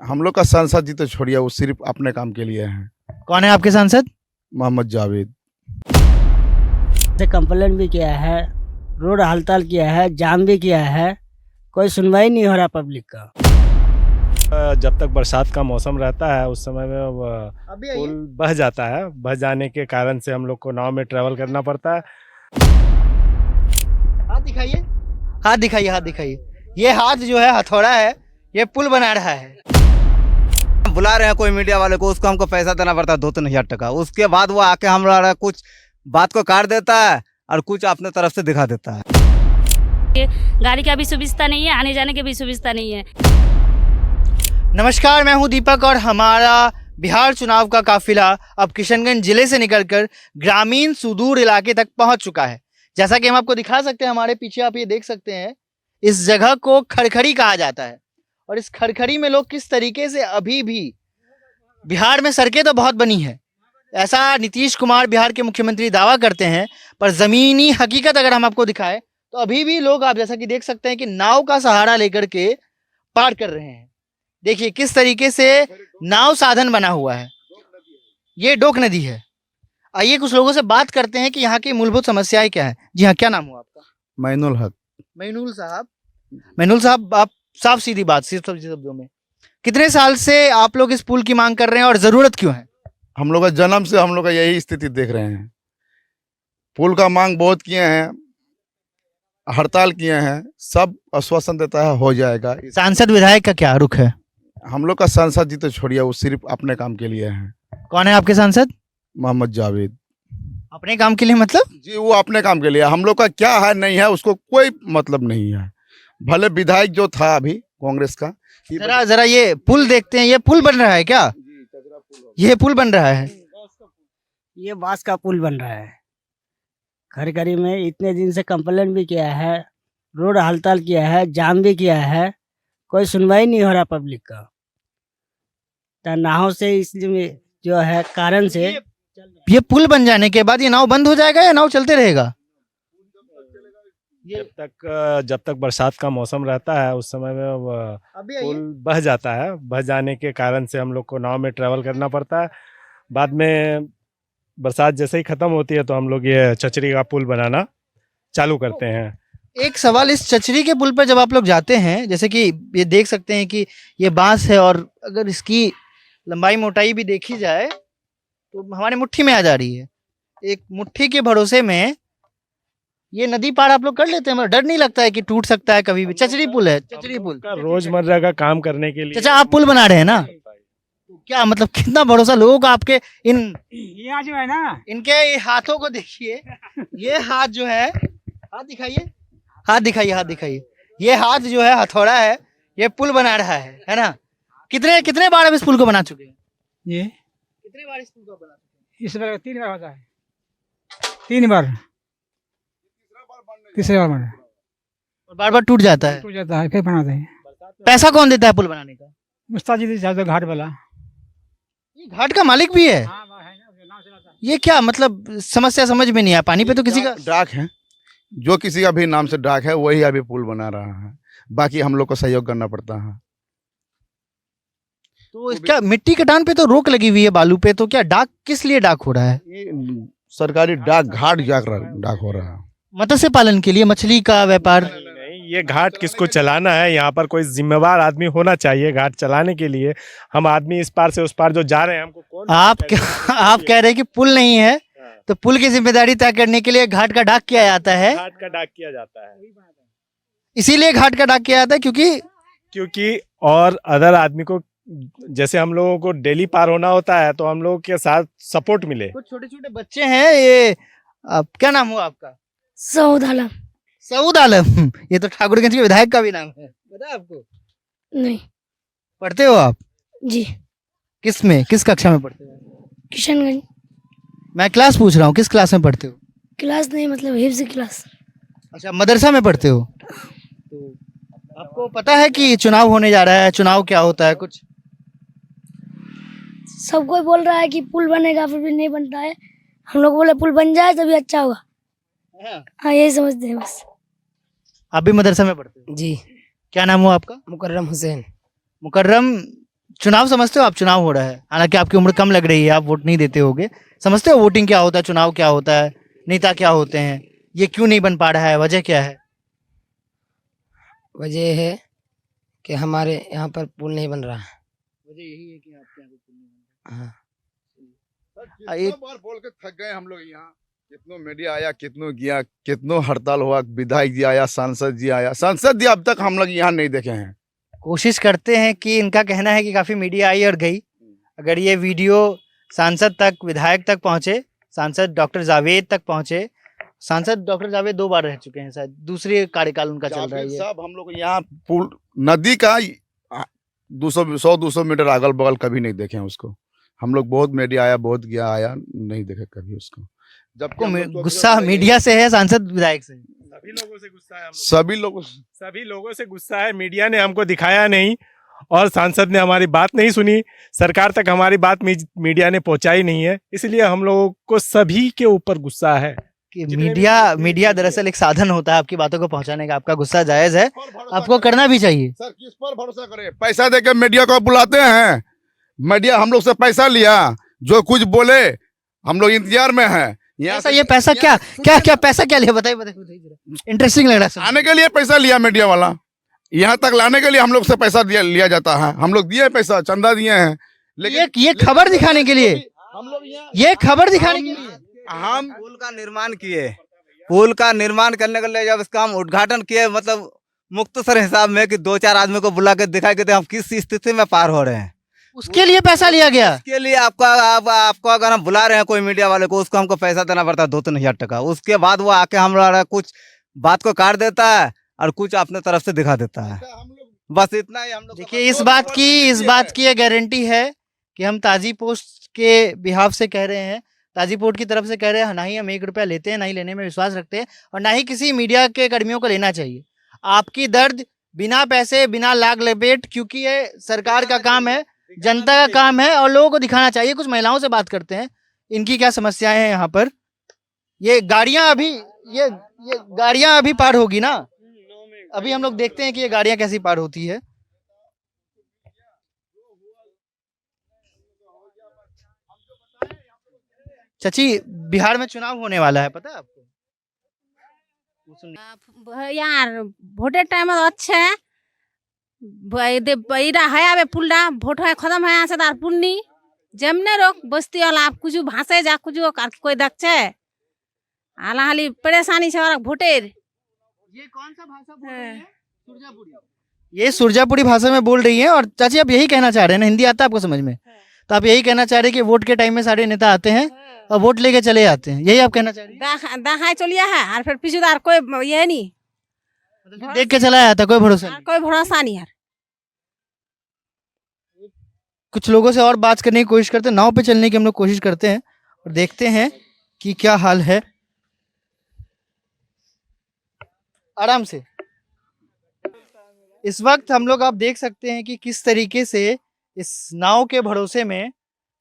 हम लोग का सांसद जी तो छोड़िए, वो सिर्फ अपने काम के लिए हैं। कौन है आपके सांसद? मोहम्मद जावेद। से कंप्लेंट भी किया है, रोड हड़ताल किया है, जाम भी किया है, कोई सुनवाई नहीं हो रहा पब्लिक का। जब तक बरसात का मौसम रहता है उस समय में पुल बह जाता है। बह जाने के कारण से हम लोग को नाव में ट्रैवल करना पड़ता है। हाथ दिखाइए, हाथ दिखाइए, हाथ दिखाइए। ये हाथ जो है हथौड़ा है, ये पुल बना रहा है। बुला रहे हैं कोई मीडिया वाले को, उसको हमको पैसा देना पड़ता है 2-3 हज़ार टका। उसके बाद वो आके हमारा कुछ बात को काट देता है और कुछ अपने तरफ से दिखा देता है। गाड़ी का भी सुविधा नहीं है, आने जाने की भी सुविधा नहीं है। नमस्कार, मैं हूं दीपक और हमारा बिहार चुनाव का काफिला अब किशनगंज जिले से निकलकर ग्रामीण सुदूर इलाके तक पहुंच चुका है। जैसा कि हम आपको दिखा सकते हैं, हमारे पीछे आप ये देख सकते हैं, इस जगह को खड़खड़ी कहा जाता है। और इस खड़खड़ी में लोग किस तरीके से अभी भी, बिहार में सड़कें तो बहुत बनी है, ऐसा नीतीश कुमार बिहार के मुख्यमंत्री दावा करते हैं, पर जमीनी हकीकत अगर हम आपको दिखाएं तो अभी भी लोग, आप जैसा कि देख सकते हैं कि नाव का सहारा लेकर के पार कर रहे हैं। देखिए किस तरीके से नाव साधन बना हुआ है। ये डोक नदी है। आइए कुछ लोगों से बात करते हैं कि यहाँ की मूलभूत समस्याएं क्या है। जी हाँ, क्या नाम हुआ आपका? मैनुल हक। मैनुल साहब, मैनुल साहब, आप साफ सीधी बात, सिर्फ सब्जी शब्दों में, कितने साल से आप लोग इस पुल की मांग कर रहे हैं और जरूरत क्यों है? हम लोग का जन्म से हम लोग का यही स्थिति देख रहे हैं। पुल का मांग बहुत किए हैं, हड़ताल किए हैं, सब आश्वासन देता है हो जाएगा। सांसद विधायक का क्या रुख है? हम लोग का सांसद जी तो छोड़िए, वो सिर्फ अपने काम के लिए हैं। कौन है आपके सांसद? मोहम्मद जावेद। अपने काम के लिए मतलब? जी, वो अपने काम के लिए। हम लोग का क्या है नहीं है उसको कोई मतलब नहीं है। भले विधायक जो था अभी कांग्रेस का, जरा ये पुल देखते हैं। ये पुल बन रहा है क्या? ये पुल बन रहा है? ये बांस का पुल बन रहा है। खड़खड़ी में इतने दिन से कंप्लेंट भी किया है, रोड हड़ताल किया है, जाम भी किया है, कोई सुनवाई नहीं हो रहा पब्लिक का। तो नाव से इसलिए जो है कारण से ये पुल बन जाने के बाद ये नाव बंद हो जाएगा या नाव चलते रहेगा? जब तक बरसात का मौसम रहता है उस समय में पुल बह जाता है। बह जाने के कारण से हम लोग को नाव में ट्रैवल करना पड़ता है। बाद में बरसात जैसे ही खत्म होती है तो हम लोग ये चचरी का पुल बनाना चालू करते हैं। एक सवाल, इस चचरी के पुल पर जब आप लोग जाते हैं, जैसे कि ये देख सकते हैं कि ये बांस है और अगर इसकी लंबाई मोटाई भी देखी जाए तो हमारे मुट्ठी में आ जा रही है। एक मुट्ठी के भरोसे में ये नदी पार आप लोग कर लेते हैं, मतलब डर नहीं लगता है कि टूट सकता है कभी भी? चचरी पुल है, चचरी पुल का रोजमर्रा का काम करने के लिए। चाचा, आप पुल बना रहे हैं ना, क्या मतलब कितना भरोसा लोगों का आपके इन यहाँ जो है ना, इनके हाथों को देखिए। ये हाथ जो है, हाथ दिखाइए, हाथ दिखाइए, हाथ दिखाइए। ये हाथ जो है हथौड़ा है, ये पुल बना रहा है ना? कितने कितने बार अब इस पुल को बना चुके हैं? ये कितने बार इस पुल को बना चुके हैं? इस बार 3 बार होता है, 3 बार, तीसरे बार बना और बार बार टूट जाता है, टूट जाता है, फिर बनाते हैं। पैसा कौन देता है पुल बनाने का? मुस्ताद जी तो घाट वाला। ये घाट का मालिक भी है? ये क्या मतलब समस्या समझ में नहीं आया। पानी पे तो किसी का डाक है, जो किसी का भी नाम से डाक है वही अभी पुल बना रहा है। बाकी हम लोग को सहयोग करना पड़ता है। तो क्या मिट्टी कटान पे तो रोक लगी हुई है, बालू पे, तो क्या डाक किस लिए डाक हो रहा है? ये सरकारी डाक घाट जाकर डाक हो रहा है। मत्स्य पालन के लिए, मछली का व्यापार? नहीं, ये घाट किसको चलाना है? यहाँ पर कोई जिम्मेवार आदमी होना चाहिए घाट चलाने के लिए। हम आदमी इस पार से उस पार जो जा रहे हैं, हमको कौन आप कह रहे हैं कि पुल नहीं है तो पुल की जिम्मेदारी तय करने के लिए घाट का डाक किया जाता है। घाट का डाक किया जाता है इसीलिए घाट का डाक किया जाता है क्योंकि और अदर आदमी को, जैसे हम लोगों को डेली पार होना होता है तो हम लोगों के साथ सपोर्ट मिले। कुछ छोटे छोटे बच्चे हैं। ये क्या नाम हुआ आपका? सऊद आलम। सऊद आलम, ये तो ठाकुरगंज के विधायक का भी नाम है, पता है आपको? नहीं। पढ़ते हो आप? जी। किस में, किस कक्षा में पढ़ते हो? किशनगंज। मैं क्लास पूछ रहा हूँ, किस क्लास में पढ़ते हो? क्लास नहीं, मतलब हिफ्ज क्लास। अच्छा, मदरसा में पढ़ते हो। तो आपको पता है कि चुनाव होने जा रहा है, चुनाव क्या होता है कुछ? सब कोई बोल रहा है कि पुल बनेगा, फिर भी नहीं बनता है। हम लोग बोले पुल बन जाए तभी अच्छा होगा। हाँ, यही समझते हैं बस। आप भी मदरसा में पढ़ते हो? जी। क्या नाम हुआ आपका? मुकर्रम हुसैन। मुकर्रम, चुनाव समझते हो आप? चुनाव हो रहा है, हालांकि आपकी उम्र कम लग रही है, आप वोट नहीं देते होगे। समझते हो वोटिंग क्या होता है, चुनाव क्या होता है, नेता क्या होते हैं, ये क्यों नहीं बन पा रहा है, वजह क्या है? वजह है कि हमारे यहाँ पर पुल नहीं बन रहा है। वजह यही है कि आपके यहाँ पुल नहीं बन हाँ। रहा। एक बार बोल के थक गए हम लोग यहाँ। कितनों मीडिया आया, कितनों गया, कितनों हड़ताल हुआ, विधायक जी आया, सांसद जी आया, सांसद जी अब तक हम लोग यहाँ नहीं देखे हैं। कोशिश करते हैं कि इनका कहना है कि काफी मीडिया आई और गई। अगर ये वीडियो सांसद तक, विधायक तक पहुंचे, सांसद डॉक्टर जावेद तक पहुंचे, सांसद डॉक्टर जावेद 2 बार रह चुके हैं, शायद दूसरे कार्यकाल उनका चल रहा है ये। साहब हम लोग यहाँ पुल नदी का 100-200 मीटर अगल बगल कभी नहीं देखे हैं उसको। हम लोग बहुत मीडिया आया, बहुत गया, आया, नहीं देखे कभी उसको। जब आपको गुस्सा मीडिया से है, सांसद विधायक से? सभी लोगों से गुस्सा है, सभी लोगों से गुस्सा है। मीडिया ने हमको दिखाया नहीं और सांसद ने हमारी बात नहीं सुनी, सरकार तक हमारी बात मीडिया ने पहुंचाई नहीं है, इसलिए हम लोगों को सभी के ऊपर गुस्सा है कि मीडिया दरअसल एक साधन होता है आपकी बातों को पहुंचाने का। आपका गुस्सा जायज है, आपको करना भी चाहिए। सर किस पर भरोसा करें? पैसा देके मीडिया को बुलाते हैं, मीडिया हम लोग से पैसा लिया, जो कुछ बोले हम लोग इंतजार में हैं। ये पैसा क्या पैसा क्या लिया, बताइए। इंटरेस्टिंग लग रहा है। आने के लिए पैसा लिया मीडिया वाला, यहाँ तक लाने के लिए हम लोग से पैसा लिया जाता है। हम लोग दिए पैसा, चंदा दिए हैं, लेकिन ये खबर दिखाने के लिए, हम लोग ये खबर दिखाने के लिए हम पुल का निर्माण किए, पुल का निर्माण करने के लिए जब इसका हम उद्घाटन किए, मतलब मुख्तसर हिसाब में कि 2-4 आदमी को बुला के दिखाई कि हम किस स्थिति में पार हो रहे हैं, उसके लिए पैसा लिया गया। उसके लिए आपको अगर हम बुला रहे हैं कोई मीडिया वाले को, उसको हमको पैसा देना पड़ता है 2-3 हजार टका। उसके बाद वो आके हमारा कुछ बात को काट देता है और कुछ अपने तरफ से दिखा देता है, बस इतना ही हम लोग। देखिए इस बात की ये गारंटी है कि हम ताजी पोस्ट के बिहाफ से कह रहे हैं, ताजी पोस्ट की तरफ से कह रहे हैं, ना ही हम 1 रुपया लेते हैं, ना ही लेने में विश्वास रखते हैं, और ना ही किसी मीडिया के कर्मियों को लेना चाहिए। आपकी दर्द बिना पैसे, बिना लाग लपेट, क्योंकि ये सरकार का काम है, जनता का काम है, और लोगों को दिखाना चाहिए। कुछ महिलाओं से बात करते हैं, इनकी क्या समस्याएं हैं यहाँ पर। ये गाड़ियां अभी पार होगी ना, अभी हम लोग देखते हैं कि ये गाड़ियां कैसी पार होती है। चाची, बिहार में चुनाव होने वाला है, पता है आपको? यार ভোটের টাইম হচ্ছে এইটা হয় আবে পুলটা ভোট হয় খতম হয়ে আছে তার পুন্নি যেমনে রোক বস্তিওয়ালা কিছু ভাসে যা কিছু আর কই দেখছে আলাহালি परेशानी से और ভোটের। ये कौन सा भाषा बोल रही है? सुरजापुरी। ये सुरजापुरी भाषा में बोल रही है। और चाची आप यही कहना चाह रहे हैं ना, हिंदी आता है आपको समझ में? तो आप यही कहना चाह रहे हैं कि वोट के टाइम में सारे नेता आते हैं और वोट लेके चले जाते हैं, यही आप कहना चाह रही हैं? देखाई चलिए है और फिर पीछेदार कोई ये नहीं, देख के चला जाता, कोई भरोसा नहीं। कोई भरोसा नहीं यार। कुछ लोगों से और बात करने की कोशिश करते हैं, नाव पे चलने की हम लोग कोशिश करते हैं और देखते हैं कि क्या हाल है। आराम से। इस वक्त हम लोग आप देख सकते हैं कि किस तरीके से इस नाव के भरोसे में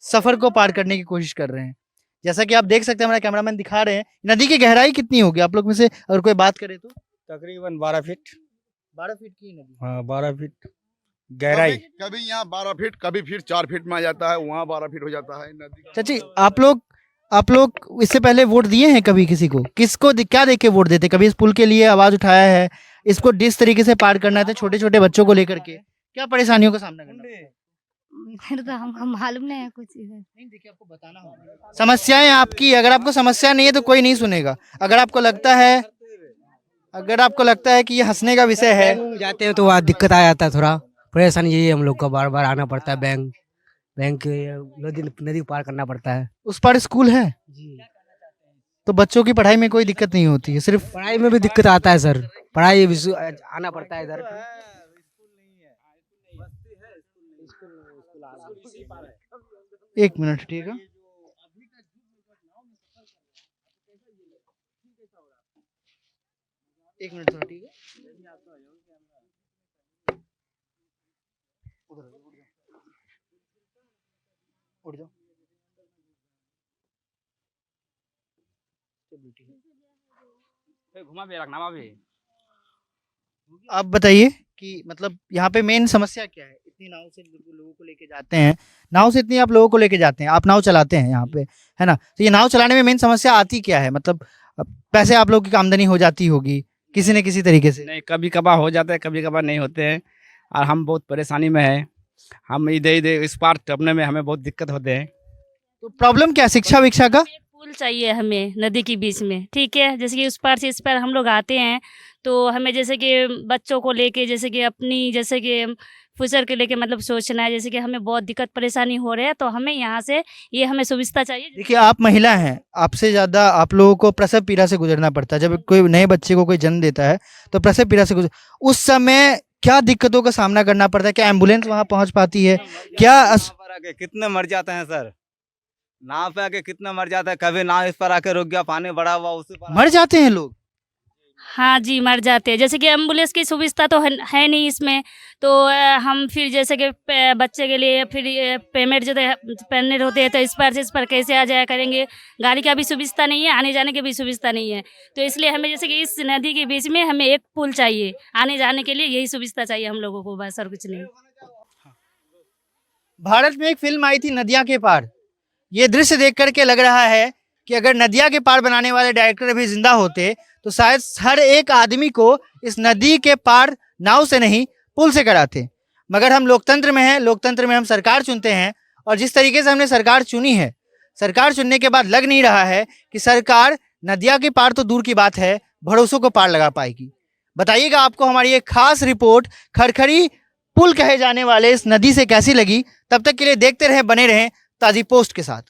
सफर को पार करने की कोशिश कर रहे हैं। जैसा कि आप देख सकते हैं, हमारा कैमरामैन दिखा रहे हैं, नदी की गहराई कितनी होगी आप लोग में से अगर कोई बात करे तो? तकरीबन 12 फीट। 12 फीट की नदी। हाँ 12 फीट गहराई। कभी यहाँ 12 फीट, कभी फिर 4 फीट में आ जाता है, वहाँ 12 फीट हो जाता है नदी। चाची आप लोग इससे पहले वोट दिए हैं कभी किसी को? किसको क्या देख के वोट देते? कभी इस पुल के लिए आवाज उठाया है? इसको जिस तरीके से पार करना था छोटे छोटे बच्चों को लेकर के, क्या परेशानियों का सामना करना है? तो हम मालूम नहीं है कुछ इधर। नहीं, देखिए आपको बताना होगा। समस्याएं आपकी, अगर आपको समस्या नहीं है तो कोई नहीं सुनेगा। अगर आपको लगता है कि ये हंसने का विषय है, जाते हैं तो वहाँ दिक्कत आ जाता है, थोड़ा परेशानी यही है हम लोग को, बार बार आना पड़ता है, बैंक नदी पार करना पड़ता है। उस पार स्कूल है जी, तो बच्चों की पढ़ाई में कोई दिक्कत नहीं होती है, सिर्फ पढ़ाई में भी दिक्कत आता है सर, पढ़ाई आना पड़ता है इधर। एक मिनट, ठीक है। एक मिनट थोड़ा, ठीक है। उठ जाओ। घुमा भी रखना भी। आप बताइए कि मतलब यहाँ पे मेन समस्या क्या है? इतनी नाव से लोगों को लेके जाते हैं, नाव से इतनी आप लोगों को लेके जाते हैं, आप नाव चलाते हैं यहाँ पे, है ना? तो ये नाव चलाने में मेन समस्या आती क्या है? मतलब पैसे आप लोगों की आमदनी हो जाती होगी किसी न किसी तरीके से। नहीं, कभी कभार हो जाता है, कभी कभार नहीं होते हैं, और हम बहुत परेशानी में हैं। हम इधर इधर इस पार टपने में हमें बहुत दिक्कत होते हैं। तो प्रॉब्लम क्या है? शिक्षा विक्षा का? एक पुल चाहिए हमें नदी के बीच में, ठीक है। जैसे कि उस पार से इस पार हम लोग आते हैं तो हमें जैसे कि बच्चों को लेके, जैसे कि अपनी जैसे कि फ्यूचर के लेके मतलब सोचना है, जैसे कि हमें बहुत दिक्कत परेशानी हो रही है, तो हमें यहाँ से ये हमें सुविधा चाहिए। देखिए, आप महिला हैं, आपसे ज़्यादा आप लोगों को प्रसव पीड़ा से गुजरना पड़ता है। जब कोई नए बच्चे को कोई जन्म देता है तो प्रसव पीड़ा से उस समय क्या दिक्कतों का सामना करना पड़ता है? क्या एम्बुलेंस वहाँ पहुँच पाती है? क्या नाव पर आके कितने मर जाते हैं सर, नाव पे आके कितने मर जाते हैं। कभी नाव इस पर आके रुक गया, पानी बड़ा हुआ, उसी पर मर जाते हैं लोग? हाँ जी, मर जाते हैं। जैसे कि एम्बुलेंस की सुविधा तो है नहीं इसमें, तो हम फिर जैसे कि बच्चे के लिए फिर पेमेंट जो पेमेंट होते हैं, तो इस पर कैसे आ जाया करेंगे? गाड़ी का भी सुविधा नहीं है, आने जाने की भी सुविधा नहीं है। तो इसलिए हमें जैसे कि इस नदी के बीच में हमें एक पुल चाहिए आने जाने के लिए, यही सुविधा चाहिए हम लोगों को, बस और कुछ नहीं। भारत में एक फिल्म आई थी नदियाँ के पार। ये दृश्य देख करके लग रहा है कि अगर नदियाँ के पार बनाने वाले डायरेक्टर अभी जिंदा होते तो शायद हर एक आदमी को इस नदी के पार नाव से नहीं पुल से कराते। मगर हम लोकतंत्र में हैं, लोकतंत्र में हम सरकार चुनते हैं, और जिस तरीके से हमने सरकार चुनी है, सरकार चुनने के बाद लग नहीं रहा है कि सरकार नदियाँ के पार तो दूर की बात है, भरोसों को पार लगा पाएगी। बताइएगा आपको हमारी एक खास रिपोर्ट खरखरी पुल कहे जाने वाले इस नदी से कैसी लगी। तब तक के लिए देखते रहें, बने रहें ताज़ी पोस्ट के साथ।